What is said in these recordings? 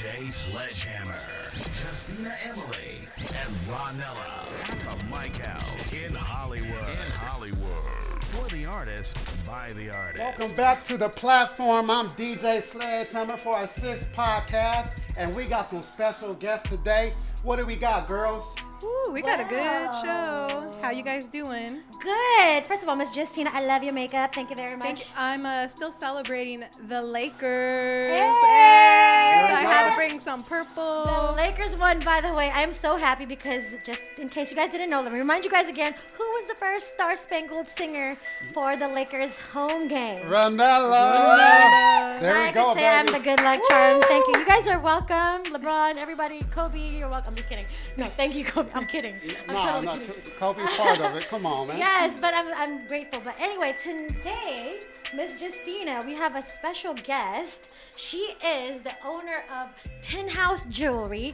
DJ Sledgehammer, Justina Emily, and Ranella at the Mike House in Hollywood. For the artist, by the artist. Welcome back to the platform. I'm DJ Sledgehammer for our sixth podcast, and we got some special guests today. What do we got, girls? Ooh, we got a good show. How you guys doing? Good. First of all, Miss Justina, I love your makeup. Thank you very much. Thank you. I'm still celebrating the Lakers. Hey! So I had to bring some purple. The Lakers won, by the way. I'm so happy because, just in case you guys didn't know, let me remind you guys again, who was the first Star-Spangled Singer for the Lakers home game? Ranella. There we go, I can say I'm the good luck charm. Thank you. You guys are welcome. LeBron, everybody, Kobe, you're welcome. I'm just kidding. No, thank you, Kobe. I'm kidding. I'm totally kidding. Kobe's part of it. Come on, man. Yes, but I'm grateful. But anyway, today, Miss Justina, we have a special guest. She is the owner of Tin House Jewelry,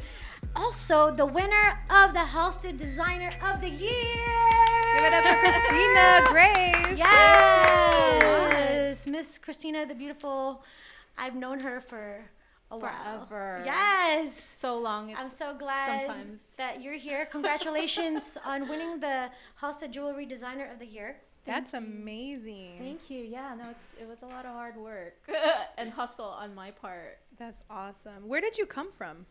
also the winner of the Halsted Designer of the Year. Give it up for Christina Grace. Yes, Miss Christina, the beautiful. I've known her for a while. Forever. Yes. So long. I'm so glad sometimes. that you're here. Congratulations on winning the Halsted Jewelry Designer of the Year. That's amazing. Thank you. Yeah, no, it was a lot of hard work and hustle on my part. That's awesome. Where did you come from?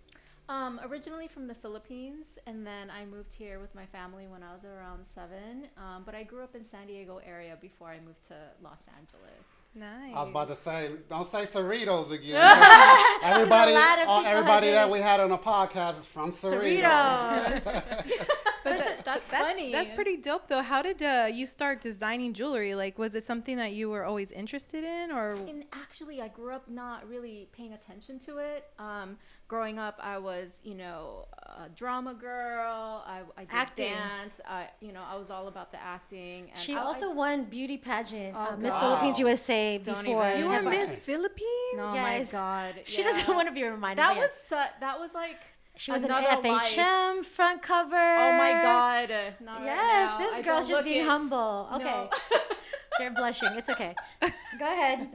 Originally from the Philippines, and then I moved here with my family when I was around 7. But I grew up in San Diego area before I moved to Los Angeles. Nice. I was about to say, don't say Cerritos again. everybody that we had on the podcast is from Cerritos. But That's funny. That's pretty dope, though. How did you start designing jewelry? Like, was it something that you were always interested in, or? And actually, I grew up not really paying attention to it. Growing up, I was, a drama girl. I did Acting. dance. I was all about the acting. And She I also won beauty pageant, Miss wow. Philippines USA Don't before. even- You were Everybody- Miss Philippines? Oh Yes. my God. She yeah. doesn't want to be reminded. That but yes. that was like She was an another life. FHM front cover. Oh my God. Not right Yes, now. this I girl's don't just look being it. humble. Okay. No. You're blushing. It's okay. Go ahead.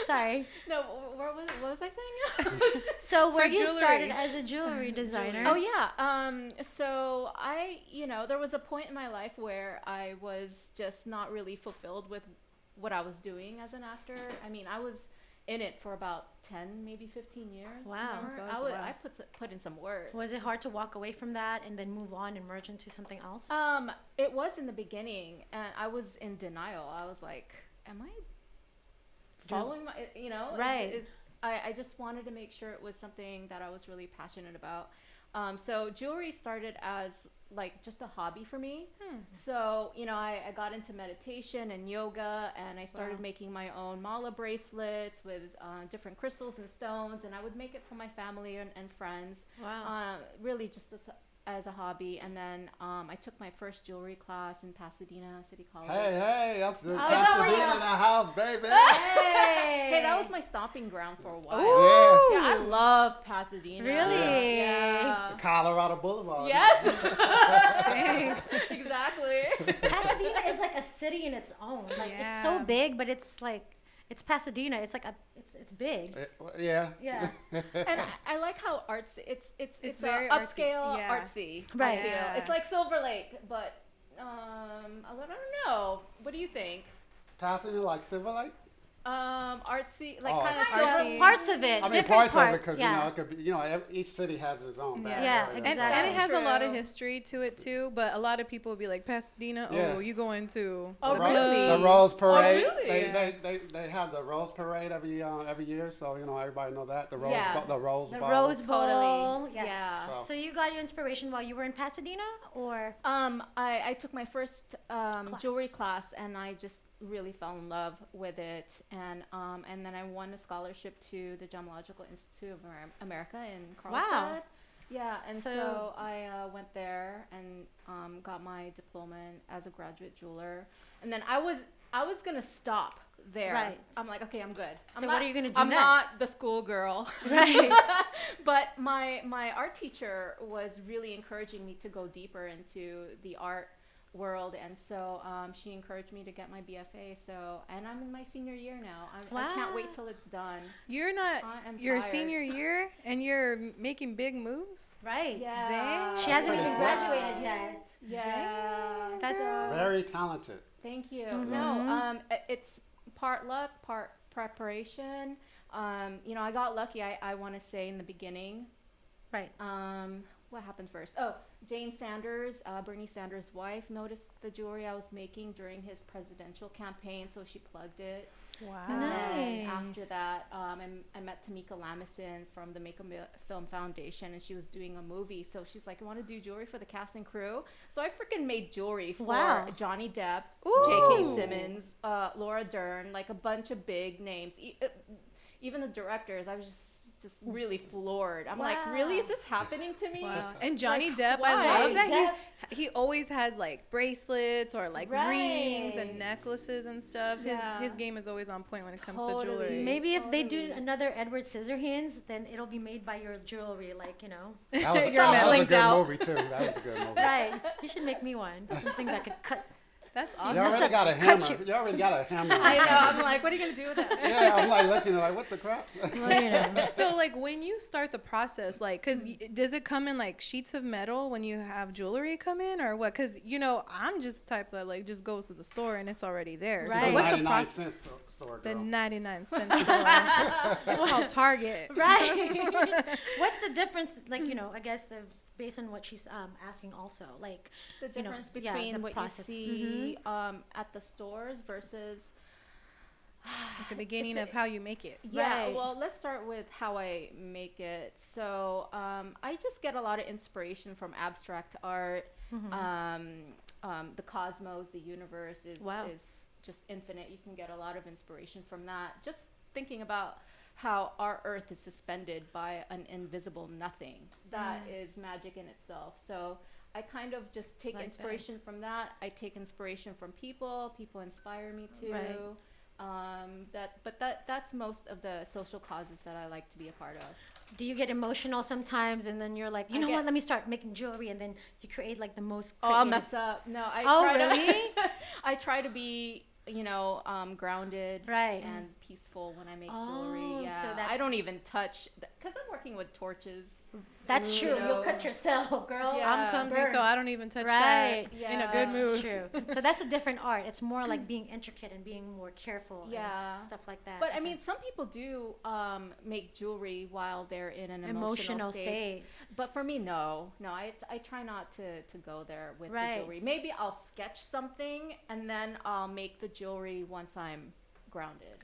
Sorry. No, what was I saying? So where you jewelry. started as a jewelry designer. Oh yeah. So I, there was a point in my life where I was just not really fulfilled with what I was doing as an actor. I mean, I was in it for about 10, maybe 15 years. Wow. more. So that's a while. I put in some work. Was it hard to walk away from that and then move on and merge into something else? It was in the beginning, and I was in denial. I was like, am I following my, Right. I just wanted to make sure it was something that I was really passionate about. So jewelry started as like just a hobby for me. So, I got into meditation and yoga, and I started making my own mala bracelets with different crystals and stones, and I would make it for my family and friends. Wow. Really just as a hobby. And then I took my first jewelry class in Pasadena City College. Hey, that's the that where Pasadena you- in the house, baby. Hey, that was my stomping ground for a while. Ooh. Yeah, I love Pasadena. Really? Yeah. Colorado Boulevard. Yes. Dang. Exactly. Pasadena is like a city in its own. Like it's so Yeah. big, but it's like it's Pasadena. It's like it's big. Yeah. Yeah. And I like how artsy. It's very very artsy. upscale, Yeah. artsy. Right. I feel. Yeah. It's like Silver Lake, but I don't know. What do you think? Pasadena like Silver Lake? Artsy, like Oh. kind of Artsy. Parts of it. I mean, different parts of it because yeah. it could be, each city has its own. Yeah. bad Yeah, area. exactly. And it has a lot of True. history to it too, but a lot of people will be like, Pasadena, Yeah. oh, you going to Oh, the really? club. The Rose Parade. really? They have the Rose Parade every year, so everybody know that the Rose Yeah. the Rose The Bowl. Rose Bowl. Totally. Yes. Yeah. So- So you got your inspiration while you were in Pasadena, or I took my first jewelry class, and I just really fell in love with it, and then I won a scholarship to the Gemological Institute of America in Carlsbad. Wow. Yeah, and So- so I went there and got my diploma as a graduate jeweler, and then I was gonna stop there. Right. I'm like, okay, I'm good. So what are you gonna do I'm next? not the school girl. Right. But my art teacher was really encouraging me to go deeper into the art world, and so she encouraged me to get my BFA. So, and I'm in my senior year now. I Wow. can't wait till it's done. You're not I'm your tired. senior year and you're making big moves. Right. Yeah. She hasn't even Pretty graduated yet. Yeah. That's Very talented. Thank you. Mm-hmm. No, it's part luck, part preparation. You know, I got lucky. I want to say in the beginning. right. What happened first? Oh, Jane Sanders, Bernie Sanders' wife, noticed the jewelry I was making during his presidential campaign, so she plugged it. Wow. And then Nice. after that, I met Tamika Lamison from the Make a Film Foundation, and she was doing a movie. So she's like, I want to do jewelry for the cast and crew. So I freaking made jewelry for Wow. Johnny Depp, Ooh. J.K. Simmons, Laura Dern, like a bunch of big names. Even the directors, I was just really floored. I'm like, really? Is this happening to me? Wow. And Johnny Depp, why? I love that he always has like bracelets or like rings Right. and necklaces and stuff. Yeah. His game is always on point when it comes Totally. to jewelry. Maybe if they do another Edward Scissorhands, then it'll be made by your jewelry, like, you know. That was, You're that was a linked good out. movie too. That was a good movie. Right. You should make me one. Something that could cut. That's You awesome. already got a hammer. You already got a hammer. I know. I'm like, what are you gonna do with that? Yeah, I'm like looking like, what the crap? Well, you know. So like when you start the process, like, does it come in like sheets of metal when you have jewelry come in or what? Cause you know, I'm just type that like just goes to the store and it's already there. Right. So It's what's the 99 process? cents store, The girl. 99-cent store. It's called Target. Right. What's the difference, like, you know, I guess, of based on what she's asking also, like, The you know, difference yeah, between the what process. you see at the stores versus At the beginning of how you make it. yeah. Right. Well, let's start with how I make it. So I just get a lot of inspiration from abstract art. The cosmos, the universe is Wow. is just infinite. You can get a lot of inspiration from that. Just thinking about how our earth is suspended by an invisible nothing that is magic in itself. So I kind of just take Like that. inspiration from that. I take inspiration from people. People inspire me too. Right. That's most of the social causes that I like to be a part of. Do you get emotional sometimes, and then you're like, you I know get- what? Let me start making jewelry, and then you create like the most. Oh, I'll creative- mess up. No, I Oh, try really? to I try to be, grounded Right. and peaceful when I make Oh, jewelry. Yeah. so I that's- don't even touch because I'm working with torches. That's true. you know. You'll cut yourself, girl. Yeah. I'm clumsy, burn. so I don't even touch Right. that in a Yeah. good That's mood. True. So that's a different art. It's more like being intricate and being more careful. Yeah. And stuff like that. But I Okay. mean, some people do make jewelry while they're in an emotional state. But for me, no. I try not to go there with Right. the jewelry. Maybe I'll sketch something and then I'll make the jewelry once I'm grounded.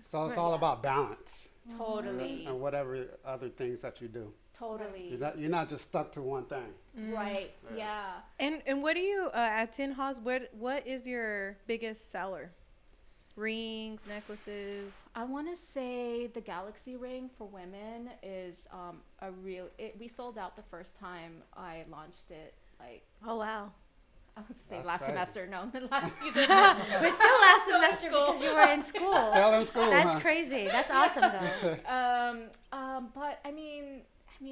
So it's all about balance Totally. and whatever other things that you do. Totally. You're not just stuck to one thing. Right. Yeah. And what do you at Tin House? What is your biggest seller? Rings, necklaces. I want to say the Galaxy ring for women is a real. We sold out the first time I launched it. Like Oh wow. I was to say That's last crazy. semester. No, the last season. But still last semester because you were in school. Still in school, That's huh? crazy. That's awesome though. But I mean,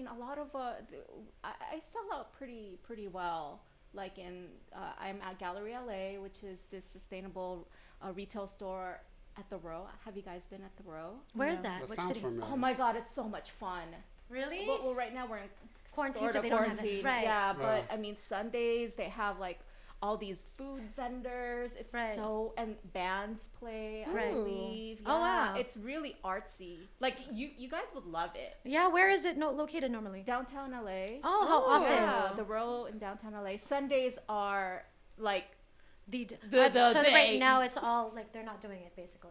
a lot of I sell out pretty well. Like I'm at Gallery LA, which is this sustainable retail store at the Row. Have you guys been at the Row? Where is No. that? That What sounds city? familiar. Oh my God, it's so much fun. Really? Well, right now we're in Quarantine, sort so of they don't have it. quarantine. Right. Yeah, but Yeah. I mean Sundays they have like all these food vendors. It's Right. and bands play. I Right. believe. Oh, Yeah, wow. It's really artsy. Like you guys would love it. Yeah, where is it located normally? Downtown LA. Oh, how often? Yeah, the Row in downtown LA. Sundays are like, The the so day. right now it's all like they're not doing it basically.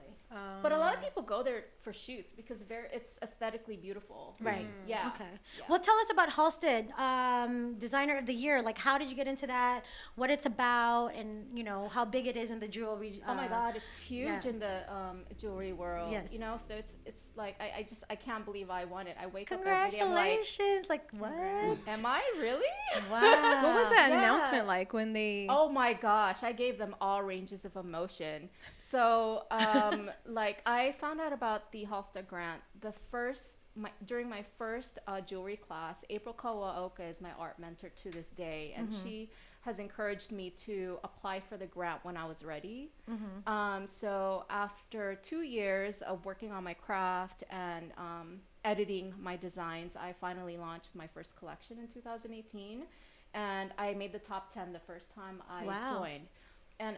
but a lot of people go there for shoots because it's aesthetically beautiful. Right. Yeah. Okay. Yeah. Well, tell us about Halstead, Designer of the Year. Like, how did you get into that? What it's about, and how big it is in the jewelry. Oh my God, it's huge yeah. in the jewelry world. Yes. So it's like I can't believe I won it. I wake up every day. I'm like, Congratulations! Like what? am I really? Wow. What was that Yeah. announcement like when they? Oh my gosh, I gave them all ranges of emotion. So, like, I found out about the Halstead grant. The first during my first jewelry class, April Kawaoka is my art mentor to this day, and she has encouraged me to apply for the grant when I was ready. So after 2 years of working on my craft and editing my designs, I finally launched my first collection in 2018, and I made the top 10 the first time I joined. And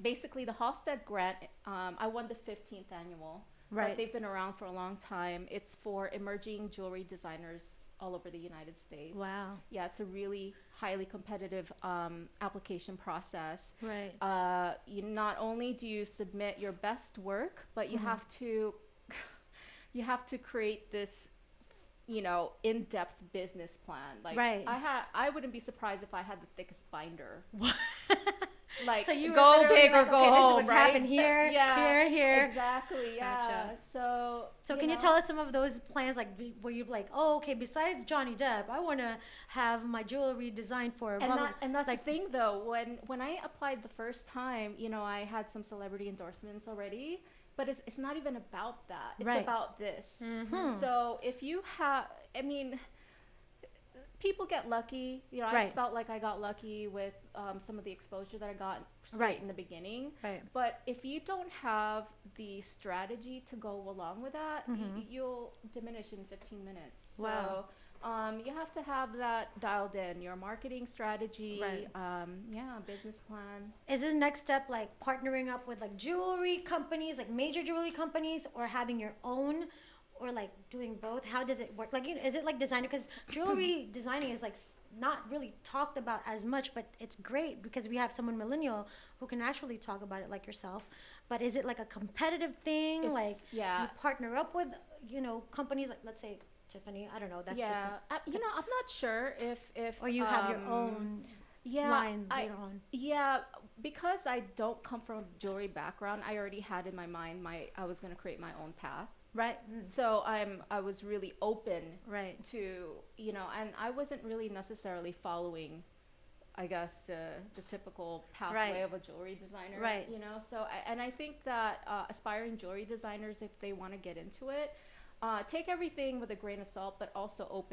basically the Halstead grant, I won the 15th annual. Right. But they've been around for a long time. It's for emerging jewelry designers all over the United States. Wow. Yeah, it's a really highly competitive application process. Right. You not only do you submit your best work, but you have to create this, you know, in-depth business plan. Like, Right. I wouldn't be surprised if I had the thickest binder. Like, So you were go literally big or like, go okay, home, this is what's right? happened here, here. Exactly. Yeah. Gotcha. So can you tell us some of those plans, like where you're like, oh, okay, besides Johnny Depp, I want to have my jewelry designed for. Blah, blah. And that's like, the thing, though. When I applied the first time, you know, I had some celebrity endorsements already, but it's not even about that. It's Right. about this. So if you have, I mean, people get lucky. You know, I Right. felt like I got lucky with some of the exposure that I got straight Right. in the beginning. Right. But if you don't have the strategy to go along with that, you'll diminish in 15 minutes. Wow. So you have to have that dialed in, your marketing strategy, Right. Business plan. Is the next step like partnering up with like jewelry companies, like major jewelry companies, or having your own, or like doing both? How does it work? Like, you know, is it like designer? Because jewelry designing is like not really talked about as much, but it's great because we have someone millennial who can actually talk about it, like yourself. But is it like a competitive thing? It's- like, yeah. you partner up with, you know, companies like, let's say Tiffany. I don't know. That's just. You know, I'm not sure if Or you have your own line later on. Yeah, because I don't come from a jewelry background, I already had in my mind I was going to create my own path. Right. So I was really open Right. to, you know, and I wasn't really necessarily following, I guess, the typical pathway Right. of a jewelry designer. Right. You know, so I think that aspiring jewelry designers, if they want to get into it, take everything with a grain of salt, but also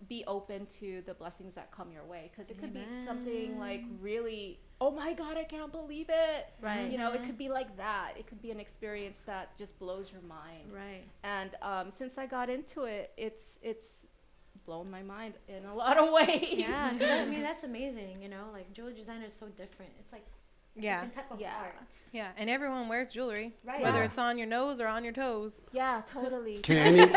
be open to the blessings that come your way, because it could be something like really, oh my God, I can't believe it. Right. You know, it could be like that. It could be an experience that just blows your mind. Right. And since I got into it, it's blown my mind in a lot of ways. Yeah, 'cause I mean that's amazing. You know, like jewelry designer is so different. It's like Yeah. different type of Yeah. art. Yeah. And everyone wears jewelry, Right. whether Yeah. it's on your nose or on your toes. Yeah, totally. Can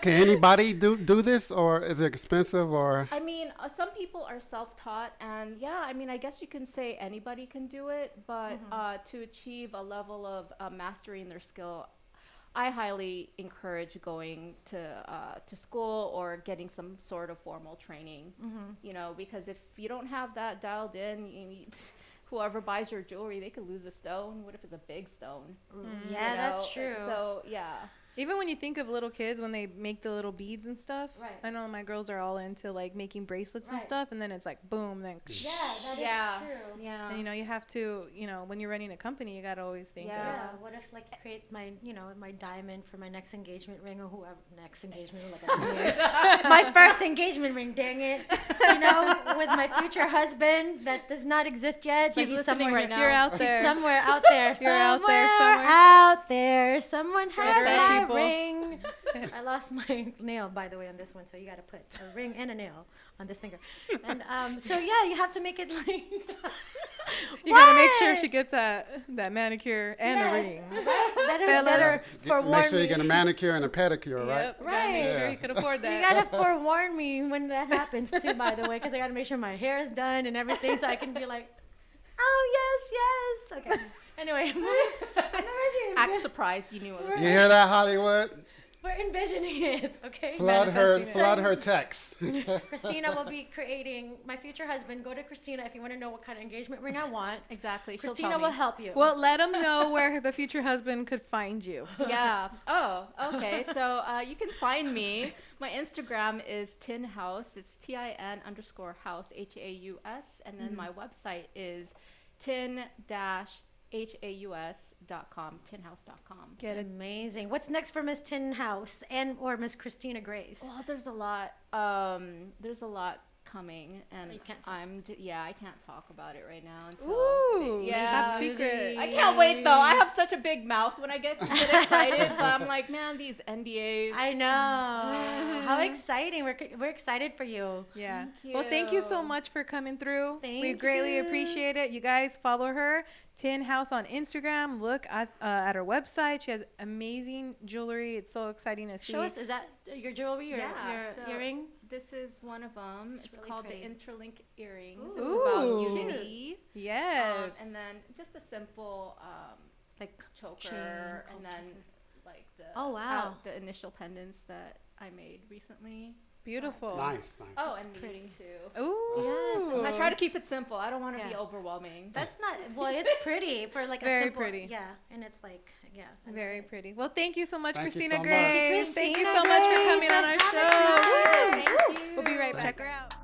anybody do this, or is it expensive, or? I mean, some people are self-taught, and yeah, I mean, I guess you can say anybody can do it, but to achieve a level of mastery in their skill, I highly encourage going to school or getting some sort of formal training. You know, because if you don't have that dialed in, whoever buys your jewelry, they could lose a stone. What if it's a big stone? Yeah, You that's know? true. So yeah. Even when you think of little kids when they make the little beads and stuff, Right. I know my girls are all into like making bracelets and Right. stuff, and then it's like boom, then Yeah, that is Yeah. true. Yeah. and, you know, you have to, you know, when you're running a company, you gotta always think Yeah. of What if like you create my, you know, my diamond for my next engagement ring or whoever next engagement like my first engagement ring, dang it. You know, with my future husband that does not exist yet, but He's he's listening somewhere right now. You're out He's there. somewhere out there. You're out there somewhere. Out there. Someone has Better my people. ring. I lost my nail, by the way, on this one, so you got to put a ring and a nail on this finger. And so yeah, you have to make it like. You gotta make sure What? she gets that manicure and a ring. Right? Better Fellas. forewarn Make sure you me. get a manicure and a pedicure, right? Yep. Gotta make sure Yeah. you can afford You that. gotta forewarn me when that happens too, by the way, because I gotta make sure my hair is done and everything, so I can be like, oh yes, yes. Okay. Anyway, Act surprised you knew it was You hear that, Hollywood? we're envisioning it. Okay. Flood Manifesting it. her texts. Christina will be creating my future husband. Go to Christina if you want to know what kind of engagement ring I want. exactly. She'll Christina tell will me. help you. Well, let them know where the future husband could find you. Yeah. Oh, okay. So you can find me. My Instagram is Tin House. It's TIN_house HAUS, and then my website is tin-house.com. haus.com, tinhouse.com. Get it. Amazing. What's next for Miss Tin House and or Miss Christina Grace? Well, there's a lot. There's a lot coming, and You can't talk. I can't talk about it right now until Ooh, top secret. I can't wait though. I have such a big mouth when I get excited, but I'm like, man, these NDAs. I know. How exciting. We're excited for you. Yeah. Thank Well, thank you so you. much for coming through. We Thank greatly you. appreciate it. You guys follow her, Tin House on Instagram. Look at her website. She has amazing jewelry. It's so exciting to see. Show us, is that your jewelry or Yeah, so your earring? This is one of them. It's really called pretty. the Interlink earrings. Ooh. It's about Ooh. unity. Yes. And then just a simple Like choker, chain, and gold then choker. like the Oh, wow. the initial pendants that I made recently. Beautiful. Nice. Oh, That's and pretty. these too. Ooh. Yes, I try to keep it simple. I don't want to be Yeah. overwhelming. That's not, well, it's pretty for like It's a very simple. pretty. Yeah, and it's like, yeah. I love Very it. pretty. Well, thank you so much, Thank you Christina so much. Grace. Thank you Christina so much for Grace, coming on our for show. having us. Woo! Thank you. We'll be right back. Check her out.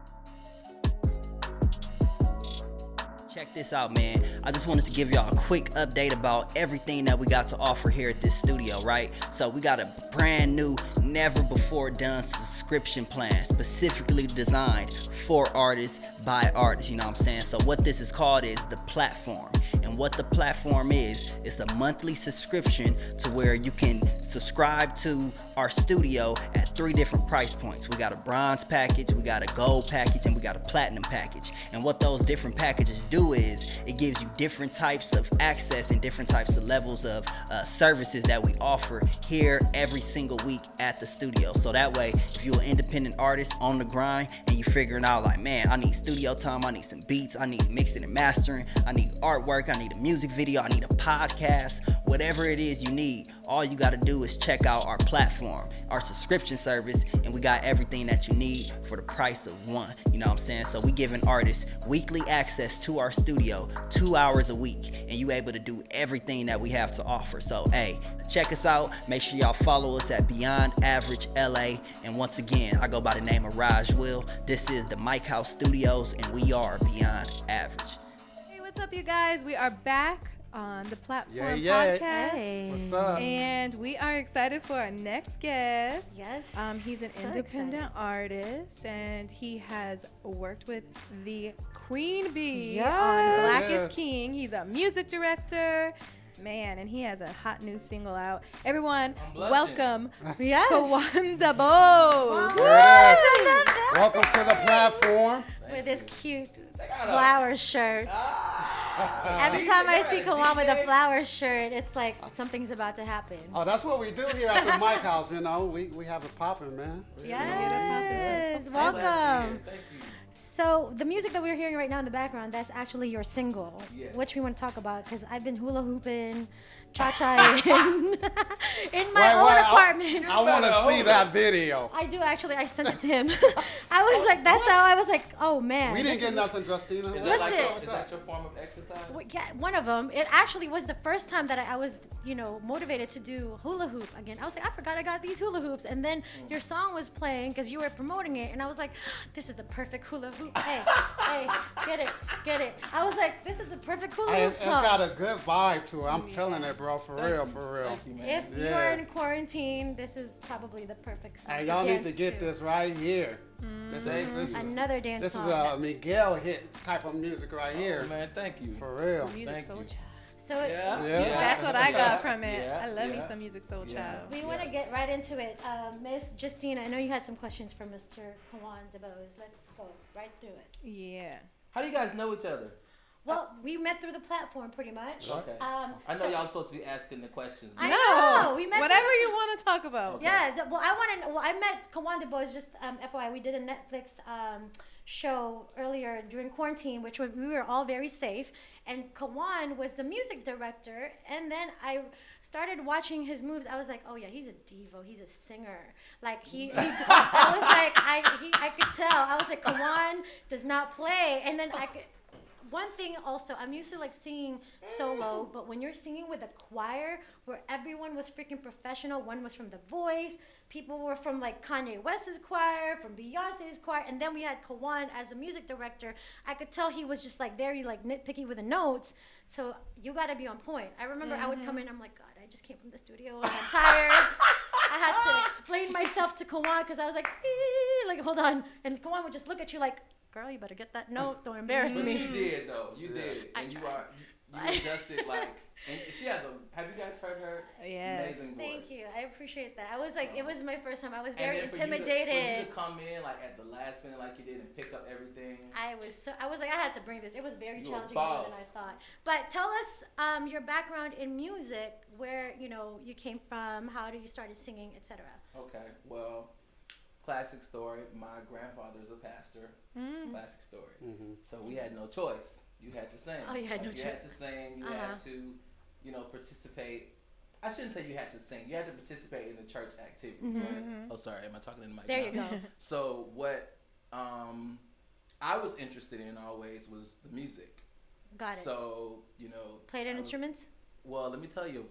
Check this out, man. I just wanted to give y'all a quick update about everything that we got to offer here at this studio, right? So we got a brand new, never before done subscription plan specifically designed for artists by artists, you know what I'm saying? So what this is called is the Platform. And what the Platform is, it's a monthly subscription to where you can subscribe to our studio at 3 different price points. We got a bronze package, we got a gold package, and we got a platinum package. And what those different packages do is it gives you different types of access and different types of levels of services that we offer here every single week at the studio. So that way, if you're an independent artist on the grind and you're figuring out like, man, I need studio time, I need some beats, I need mixing and mastering, I need artwork, I need a music video, I need a podcast, whatever it is you need, all you got to do is check out our Platform, our subscription service, and we got everything that you need for the price of one. You know what I'm saying? So we giving artists weekly access to our studio 2 hours a week, and you able to do everything that we have to offer. So hey, check us out. Make sure y'all follow us at Beyond Average LA. And once again, I go by the name of Raj Will. This is the Mike House Studios, and we are Beyond Average. Hey, what's up, you guys? We are back on the Platform Yeah. podcast. Hey. What's up? And we are excited for our next guest. Yes. He's an so independent excited. artist, and he has worked with the Queen Bee Yes. on Black Yes. is King. He's a music director, man, and he has a hot new single out. Everyone, welcome Yes. Kawan Debose. Yes. Welcome to the Platform. With his cute flower shirt. Every time I see Kawan with a flower shirt, it's like something's about to happen. Oh, that's what we do here at the Mike House, you know. We have it popping, man. Yes, welcome. So the music that we're hearing right now in the background, that's actually your single, which we want to talk about because I've been hula hooping, cha-cha in my own apartment. I want to see that video. I do actually. I sent it to him. I was like, that's how I was like, oh man. We didn't this get nothing, Justina. Listen. Is that your form of exercise? Yeah, one of them. It actually was the first time that I was, motivated to do hula hoop again. I was like, I forgot I got these hula hoops. And then your song was playing because you were promoting it. And I was like, this is the perfect hula hoop. Hey, get it. I was like, this is a perfect hula hoop It's song. got a good vibe to it. I'm feeling it, bro. For real. Thank you, man. If you Yeah. are in quarantine, this is probably the perfect song. Hey, y'all need dance to get to. this right here. This is Another dance this song. is a Miguel hit type of music right here. Oh, man, thank you. For real. Music Thank Soul you. Child. So Yeah. Yeah. That's what I got from it. Yeah, I love me yeah. some Music Soul Yeah. Child. we want to get right into it. Miss Justina, I know you had some questions for Mr. Kawan Debose. Let's go right through it. Yeah. How do you guys know each other? Well, we met through the platform pretty much. Okay. I know so- y'all supposed to be asking the questions. I but- know. We met Whatever through- you want to talk about. Okay. Yeah, well, I met Kawan Debose just FYI. We did a Netflix show earlier during quarantine, which we were all very safe. And Kawan was the music director. And then I started watching his moves. I was like, oh yeah, he's a divo. He's a singer. Like I was like, I could tell. I was like, Kawan does not play. And then one thing also, I'm used to like singing solo, but when you're singing with a choir where everyone was freaking professional, one was from The Voice, people were from like Kanye West's choir, from Beyonce's choir, and then we had Kawan as a music director. I could tell he was just like very like nitpicky with the notes. So you gotta be on point. I remember I would come in, I'm like, God, I just came from the studio and I'm tired. I had to explain myself to Kawan because I was like, hold on. And Kawan would just look at you like, girl, you better get that note. Don't embarrass But me. you did though. You did, and you adjusted like. And she has a. Have you guys heard her? Yeah. Amazing voice. Thank you. I appreciate that. I was like, it was my first time. I was And very then intimidated. For you to come in like at the last minute, like you did, and pick up everything. I was like, I had to bring this. It was very You a challenging more than boss. I thought. But tell us your background in music, where you came from, how you started singing, etc. Okay. Well, classic story. My grandfather's a pastor. Classic story. So we had no choice. You had to sing. Oh, you had no You choice. had to sing. You had to, participate. I shouldn't say you had to sing. You had to participate in the church activities, right? Oh, sorry. Am I talking in the mic? There you now? go. So what I was interested in always was the music. Got it. So Played an instruments? Well, let me tell you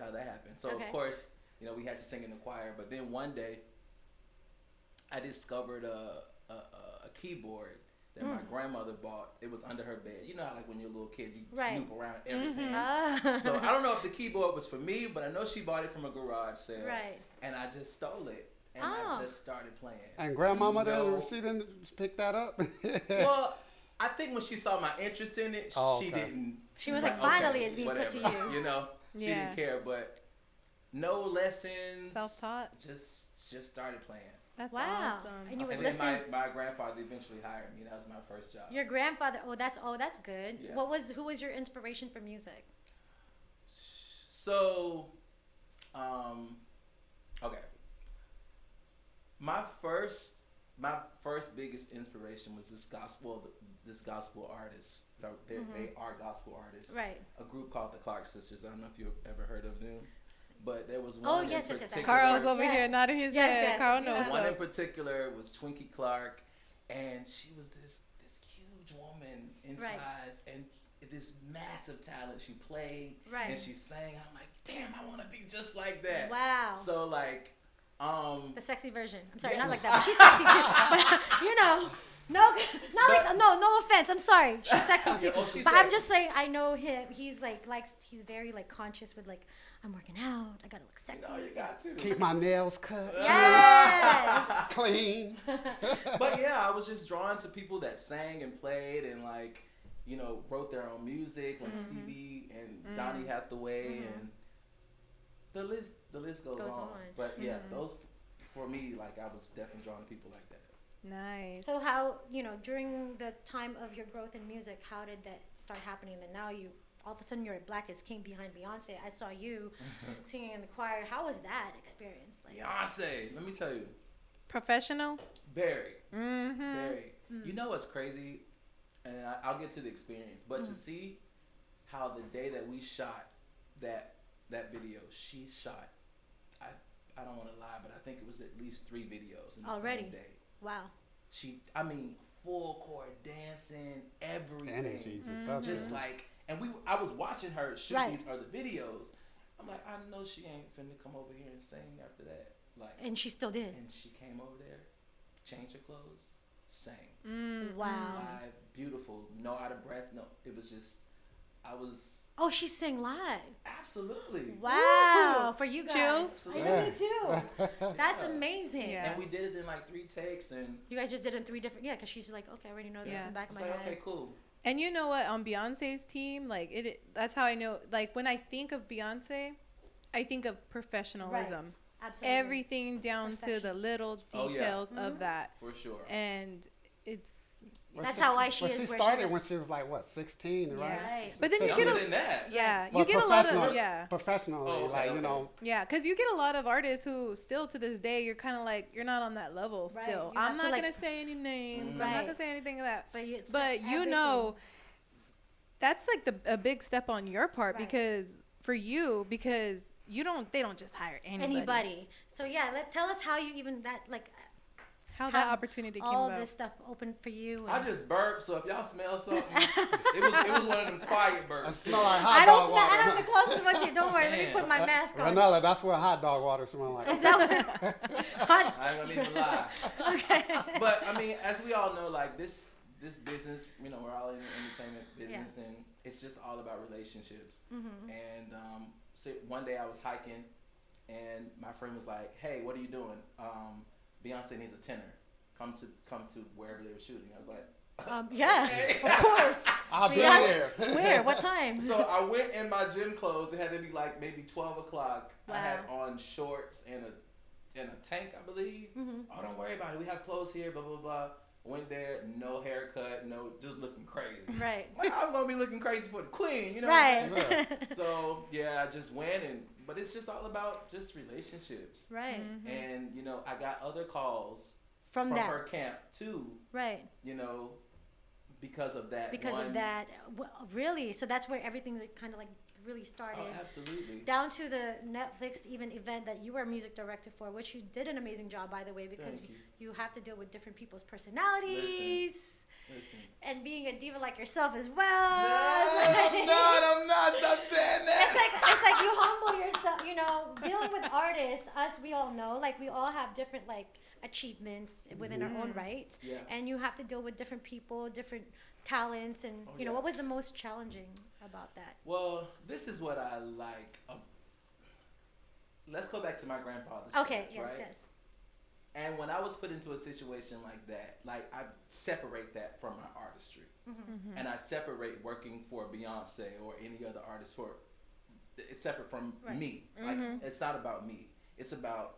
how that happened. So Okay. of course, we had to sing in the choir, but then one day I discovered a keyboard that my grandmother bought. It was under her bed. You know how like when you're a little kid, you Right. snoop around everything. Ah. So I don't know if the keyboard was for me, but I know she bought it from a garage sale. Right. And I just stole it. And Oh. I just started playing. And grandmama, No. she didn't pick that up? Well, I think when she saw my interest in it, Oh, she okay. didn't. She was like, finally it's being whatever. put to use. She Yeah. didn't care, but no lessons. Self-taught. Just started playing. That's Wow. awesome. And you would And then listen. my grandfather eventually hired me. That was my first job. Your grandfather. Oh, that's good. Yeah. Who was your inspiration for music? So, okay. My first biggest inspiration was this gospel artist. They are gospel artists. Right. A group called the Clark Sisters. I don't know if you've ever heard of them, but there was one. Oh, in yes. particular- Carl's over Yes. here nodding his Yes, head. yes. Carl Yeah. knows One in so. particular was Twinkie Clark, and she was this huge woman in Right. size and this massive talent. She played Right. and she sang. I'm like, damn, I want to be just like that. Wow. So like, The sexy version. I'm sorry, Yeah. not like that, but she's sexy too. But no offense. I'm sorry. She's sexy too. Oh, she's But I'm sexy. just saying, I know him. He's he's very like conscious with like, I'm working out. I gotta look sexy. you got to. Keep my nails cut. Yes. Clean. But yeah, I was just drawn to people that sang and played and like, wrote their own music, like Stevie and Donny Hathaway, and the list goes on. But yeah, those for me, like I was definitely drawn to people like that. Nice. So how during the time of your growth in music, how did that start happening? That now you all of a sudden you're a Black as King behind Beyonce. I saw you singing in the choir. How was that experience? Like Beyonce, let me tell you, Professional? very, Mm-hmm. very. You know what's crazy, and I'll get to the experience, but to see how the day that we shot that video, she shot. I don't want to lie, but I think it was at least 3 videos in the Already? same day. wow. Full court dancing, everything. Energy just up Just there. like, and I was watching her shoot Right. these other videos. I'm like, I know she ain't finna come over here and sing after that. Like, And she still did. and she came over there, changed her clothes, sang. Wow. Live, beautiful, no out of breath. No, it was just, I was Oh, she sang live. absolutely. Wow. For you guys. Chills? I know, me too. That's Yeah. amazing. Yeah. And we did it in like 3 takes, and You guys just did it in 3 different. Yeah, because she's like, okay, I already know this Yeah. in the back of it's my like, head. okay, cool. And you know what? On Beyonce's team, like that's how I know. Like when I think of Beyonce, I think of professionalism. Right. Absolutely. Everything down to the little Oh, yeah. details of that, For sure. and it's. That's how why she But is she where started she's at. when she was like what, 16, right? Right. But then you Younger get a than that. yeah, you But get a lot of professionally, professionally, Oh, okay, like okay. Yeah, because you get a lot of artists who still to this day you're kind of like you're not on that level Right, still. you have I'm to, not like- gonna say any names. I'm Right. not gonna say anything of that. But it's But you everything. know, that's like a big step on your part Right. because they don't just hire anybody. Anybody. So yeah, tell us how you even that like How that opportunity came all about. this stuff open for you. I just burped, so if y'all smell something, it was one of them quiet I burps. smell like I hot don't dog smell. I water. don't have the closest one to you. Don't worry. Let me Man. put my mask on. Ranella, that's what hot dog water smells like. Is that what? Hot- I ain't gonna even lie. Okay. But I mean, as we all know, like this business, you know, we're all in the entertainment business, and it's just all about relationships. And so one day I was hiking, and my friend was like, "Hey, what are you doing? Beyonce needs a tenor. Come to wherever they were shooting." I was like, Yeah, "Okay." of course. I'll be Beyonce- there. Where? What time? So I went in my gym clothes. It had to be like maybe 12 o'clock. Wow. I had on shorts and a tank, I believe. Oh, don't worry about it. We have clothes here. Blah blah blah. Went there, no haircut, no, just looking crazy. Right. Like, I'm gonna be looking crazy for the queen, you know Right. what I'm saying? So yeah, I just went but it's just all about just relationships. Right. And you know, I got other calls From that. her camp too. Right. You know, because of that. Because of that. Well, really? So that's where everything kind of like really started. Oh, absolutely. Down to the Netflix even event that you were a music director for, which you did an amazing job, by the way, because Thank you have to deal with different people's personalities. Listen. And being a diva like yourself as well. I'm not. Stop saying that. It's like you humble yourself, you know, dealing with artists, us, we all know, like we all have different like achievements within our own rights. Yeah. And you have to deal with different people, different talents, and you know, what was the most challenging about that? Well, this is what I like. Let's go back to my grandfather's Okay, church, yes, right? yes. And when I was put into a situation like that, like I separate that from my artistry. And I separate working for Beyonce or any other artist it's separate from me. Like it's not about me. It's about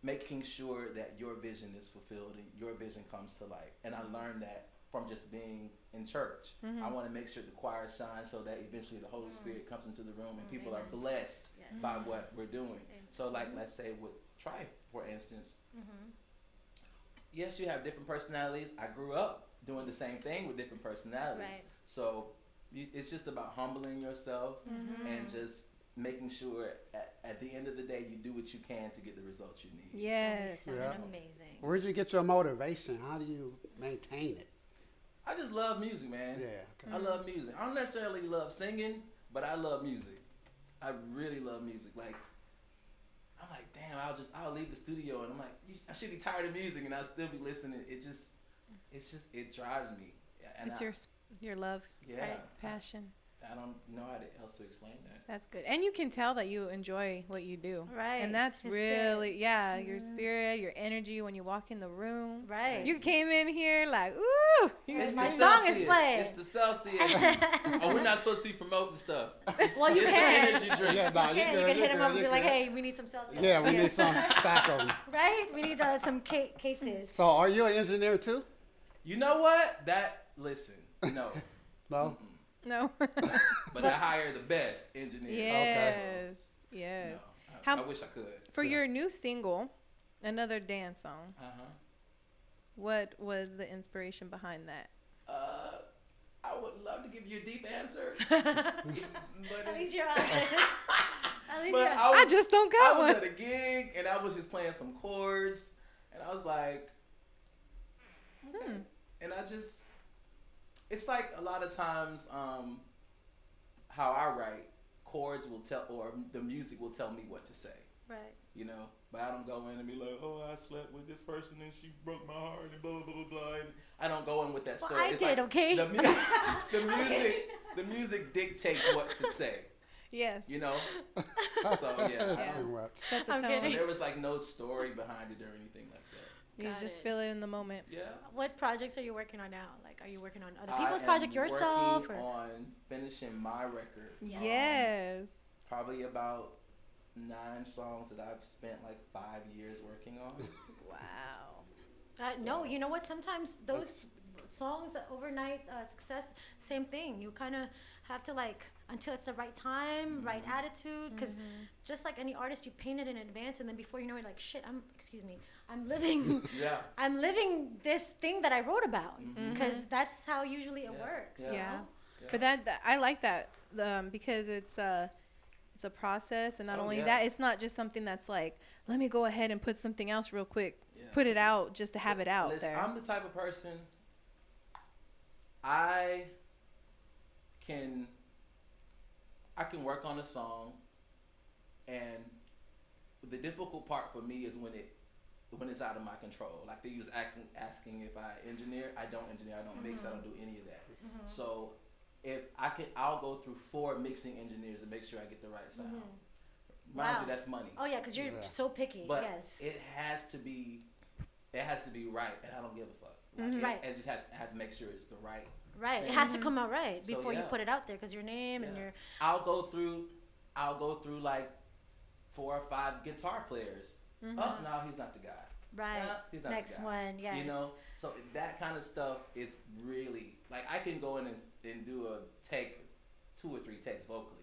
making sure that your vision is fulfilled and your vision comes to life. And I learned that from just being in church. I want to make sure the choir shines so that eventually the Holy Spirit comes into the room and people are blessed by what we're doing. So like, let's say with Trife, for instance, yes, you have different personalities. I grew up doing the same thing with different personalities. Right. So it's just about humbling yourself and just making sure at the end of the day you do what you can to get the results you need. Yes. Sound Yeah. amazing. Where'd you get your motivation? How do you maintain it? I just love music, man. Yeah. Okay. I love music. I don't necessarily love singing, but I love music. I really love music. Like, I'm like, damn, I'll leave the studio and I'm like, I should be tired of music and I'll still be listening. It drives me. And It's your love, yeah, passion. I don't know how else to explain that. That's good. And you can tell that you enjoy what you do. Right. And that's Your really, your spirit, your energy when you walk in the room. Right. You came in here like, ooh. It's my the song is Celsius. playing. It's the Celsius. Oh, we're not supposed to be promoting stuff. Well, you It's can. the energy drink. Yeah, nah, You can hit him up and be you're like, good. hey, we need some Celsius. Yeah, we need some stack of them. Right? We need some cases. So, are you an engineer too? You know what? Listen, no. No. No. But I hire the best engineers. Yes. Yes. No, I How- wish I could. For your new single, Another Dance Song, what was the inspiration behind that? I would love to give you a deep answer. But At least you're honest. At least But you're I just don't got I was one. at a gig and I was just playing some chords and I was like, okay. And it's like a lot of times how I write, chords will tell, or the music will tell me what to say. right. You know, but I don't go in and be like, oh, I slept with this person and she broke my heart and blah, blah, blah, blah. And I don't go in with that Well, story. I It's did, like okay? The music dictates what to say, Yes. you know? So, yeah. That's too much. That's a I'm tone. kidding. There was like no story behind it or anything like that. You Got just it. feel it in the moment. Yeah. What projects are you working on now? Like, are you working on other I people's am project yourself? working Or? on finishing my record. Yes. Probably about 9 songs that I've spent like 5 years working on. Wow. No, you know what? Sometimes those songs, overnight success, same thing. You kind of have to like, until it's the right time, right attitude. Because just like any artist, you paint it in advance, and then before you know it, like, shit, I'm living, Yeah. I'm living this thing that I wrote about. Because that's how usually it works. Yeah. you Yeah. know? But that I like that because it's It's a process, and not Oh, only yeah. that, it's not just something that's like, let me go ahead and put something else real quick, Yeah. put it out just to have it out Listen, there. I'm the type of person, I can work on a song, and the difficult part for me is when it's out of my control. Like they was asking if I engineer. I don't engineer. I don't mix. I don't do any of that. So if I'll go through 4 mixing engineers to make sure I get the right sound. Mind Wow. you, that's money. Oh yeah, because you're so picky. But yes. it has to be right, and I don't give a fuck. Like Right. And just have to make sure it's the right. Right. It has to come out right So, before you yeah. put it out there, because your name and your. I'll go through like 4 or 5 guitar players. Oh no, he's not the guy. Right. Nah, he's not Next the guy. one. Yes. You know, so that kind of stuff is really like I can go in and do a take, 2 or 3 takes vocally.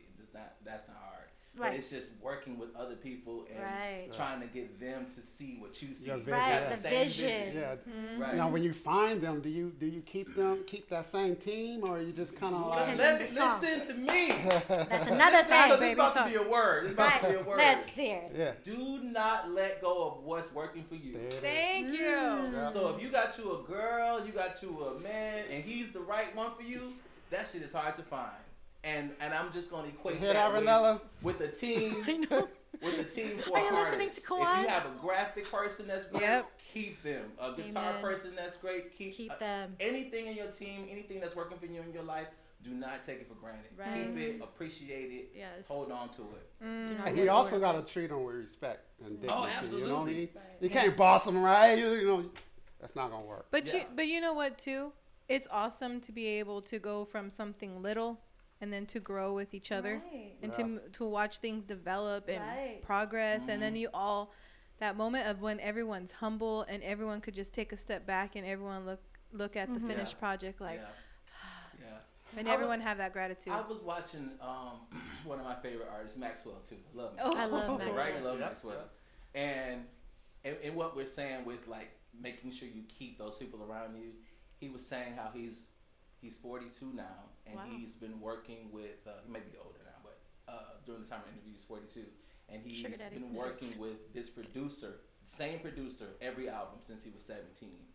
That's not hard. Right. But it's just working with other people and Right. trying to get them to see what you see. Your vision. Right. Yeah. The Same vision. Yeah. Right. Now, when you find them, do you keep that same team, or you just kind of like? Depends on the song. Listen to me. That's another Because thing. it's about to be a word. It's about to be a Right. word. Let's hear it. Yeah. Do not let go of what's working for you. There it is. Thank you. Yeah. So if you got you a girl, you got you a man, and he's the right one for you, that shit is hard to find. And I'm just gonna equate Hear that that, Ranella? with a team. I know. With a team for Are you artists. listening to If Kawan? you have a graphic person that's great, Yep. keep them. A guitar Amen. person that's great, keep them. Anything in your team, anything that's working for you in your life, do not take it for granted. Right. Keep it, appreciate it, Yes. hold on to it. Do not And get you also bored. got to treat them with respect and dignity. You know what I absolutely. mean? You can't boss them right. You know, that's not gonna work. But Yeah. you know what too? It's awesome to be able to go from something little and then to grow with each other Right. and Yeah. to watch things develop and Right. progress, and then you all, that moment of when everyone's humble and everyone could just take a step back and everyone look at the finished Yeah. project like, Yeah. and I everyone have that gratitude. I was watching one of my favorite artists, Maxwell too. I love Oh. Maxwell. I love Maxwell. Right? I love Yep. Maxwell. And what we're saying with like making sure you keep those people around you, he was saying how he's 42 now, and Wow. he's been working with he may be older now, but during the time of interview he's 42, and he's Sugar daddy. been working with this producer, same producer, every album since he was 17.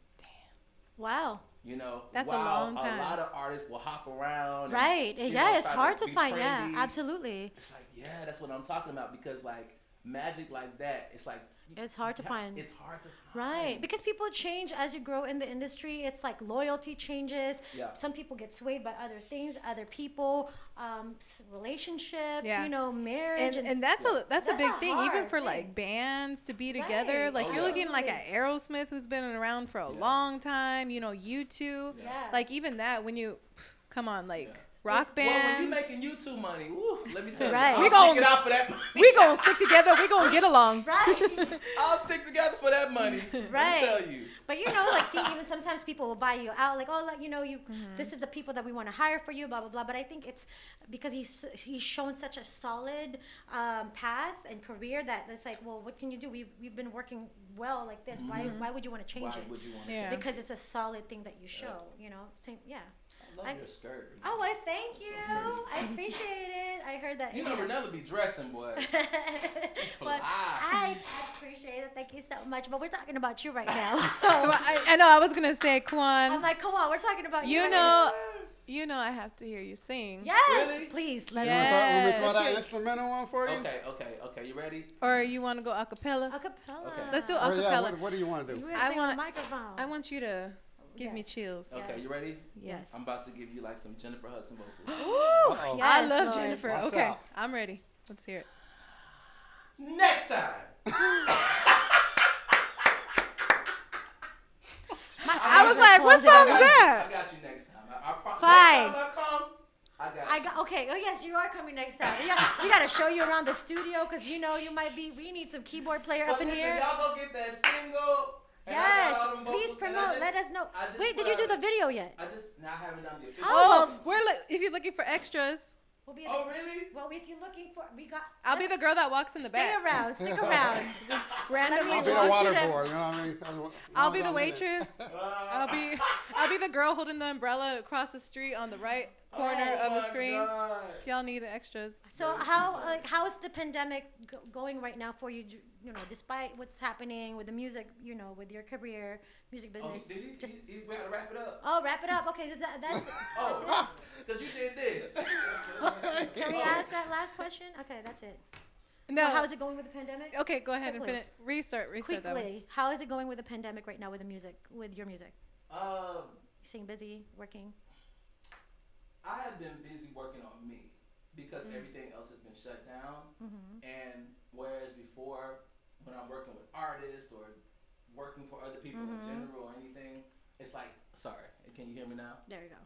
Wow. You know, That's a while long time. a lot of artists will hop around. And, Right. you Yeah, know, it's try hard to be find. Yeah, trendy. absolutely. It's like, yeah, that's what I'm talking about, because like magic like that, it's like It's hard to find. It's hard to find. Right, because people change as you grow in the industry. It's like loyalty changes. Yeah. Some people get swayed by other things, other people, relationships, Yeah. you know, marriage. and that's a That's big a thing, even hard for thing. like bands to be together. Right. Like Oh, you're yeah. looking like at Aerosmith, who's been around for a long time. You know, U2. Yeah. Like even that, when you come on, like Yeah. rock Well, when you bands. making YouTube money, woo, let me tell Right. you, We I'll gon- stick it out for that money. We gonna stick together. We gonna get along. Right. I'll stick together for that money. Right. Let me tell you. But you know, like, see, even sometimes people will buy you out, like, oh, like, you know, this is the people that we want to hire for you, blah blah blah. But I think it's because he's shown such a solid path and career that it's like, well, what can you do? We've been working well like this. Why would you want to change Why it? would you want to Yeah. change? Because it's a solid thing that you show. You know, same, yeah. I love your skirt. Oh, well, thank you. I appreciate it. I heard that. You know, Ranella be dressing, boy. But fly. I appreciate it. Thank you so much. But we're talking about you right now. So I know. I was gonna say, Kawan. I'm like, come on, we're talking about you. You right know, you know, I have to hear you sing. now. Yes, Really? please. Let Want me to throw Let's that hear it. instrumental one for you? Okay. You ready? Or you want to go a cappella? me. Acapella. Okay. Let's do Or, yeah, acapella. what do you want to You do? were I singing on the want- microphone. I want you to give me Yes. chills. Okay, you ready? Yes. I'm about to give you like some Jennifer Hudson vocals. Ooh, Uh-oh. I Yes, love Lord. Jennifer. Watch Okay, out. I'm ready. Let's hear it. Next time. I was like, what close it song out. is that? I got you next time. Fine. Next time I come, I got you. I got okay. Oh yes, you are coming next time. We got to show you around the studio because you know you might be. We need some keyboard player But up in listen, here. y'all go get that single. and I got Yes, all them please vocals, and promote. Let us know. I just Wait, did put you do out- the video yet? I just now haven't done the official. Oh, Oh, if you're looking for extras, We'll be Oh, really? Well, if you're looking for, we got. I'll be the girl that walks in the Stay back. around. Stick around. Just randomly I'll be the walk water to them. boy, you know what I mean? I'll be the waitress. I'll be the girl holding the umbrella across the street on the right corner of the screen. God. Y'all need extras. So how is the pandemic going right now for you? You know, despite what's happening with the music, you know, with your career, music Oh, business. did he? Just He gotta wrap it up. oh, wrap it up. Okay, that's Oh, because you did this. Can we ask that last question? Okay, that's it. No. So how is it going with the pandemic? Okay, go ahead and Quickly. finish. Restart that one. Quickly, how is it going with the pandemic right now with the music, with your music? Um, You staying busy, working? I have been busy working on me because everything else has been shut down. And whereas before, when I'm working with artists or working for other people in general or anything, it's like, sorry, can you hear me now? There you go.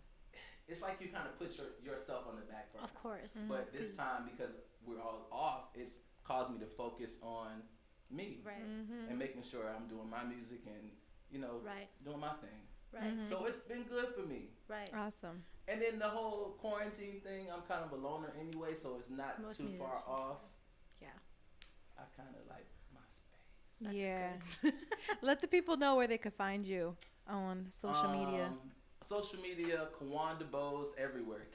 It's like you kind of put yourself on the back burner. Of course. But this time, because we're all off, it's caused me to focus on me Right. and making sure I'm doing my music and, you know, Right. doing my thing. Right. So it's been good for me. Right. Awesome. And then the whole quarantine thing, I'm kind of a loner anyway, so it's not Most too far musicians. off. Yeah. I kind of like my space. Yeah. Let the people know where they could find you on social media. Social media, Kawan Debose everywhere.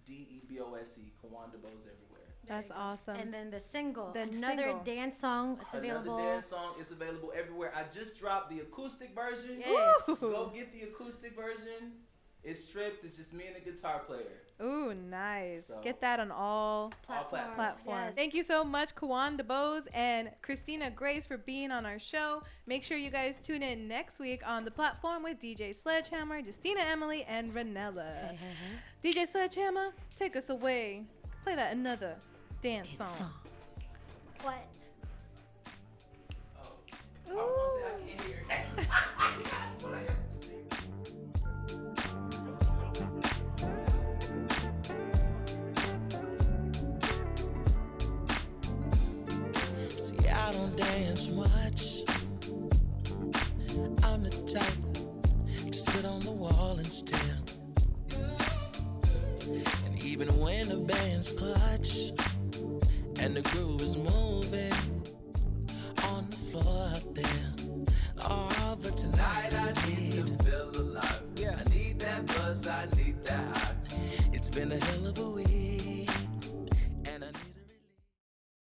KAWANDEBOSE. Kawan Debose everywhere. That's awesome. And then the single, The another single. dance song. It's available. Another dance song is available everywhere. I just dropped the acoustic version. Yes. Go get the acoustic version. It's stripped. It's just me and a guitar player. Ooh, nice. So- Get that on all platforms. platforms. Yes. Thank you so much, Kawan Debose and Christina Grace, for being on our show. Make sure you guys tune in next week on The Platform with DJ Sledgehammer, Justina Emily, and Ranella. DJ Sledgehammer, take us away. Play that another dance song. What? Oh. I was gonna say I can't hear it. See, I don't dance much. I'm the type to sit on the wall and stare. And even when the band's clutch and the groove is moving on the floor out there. Oh, but tonight I need to feel alive. I need that buzz, I need that high. It's been a hell of a week.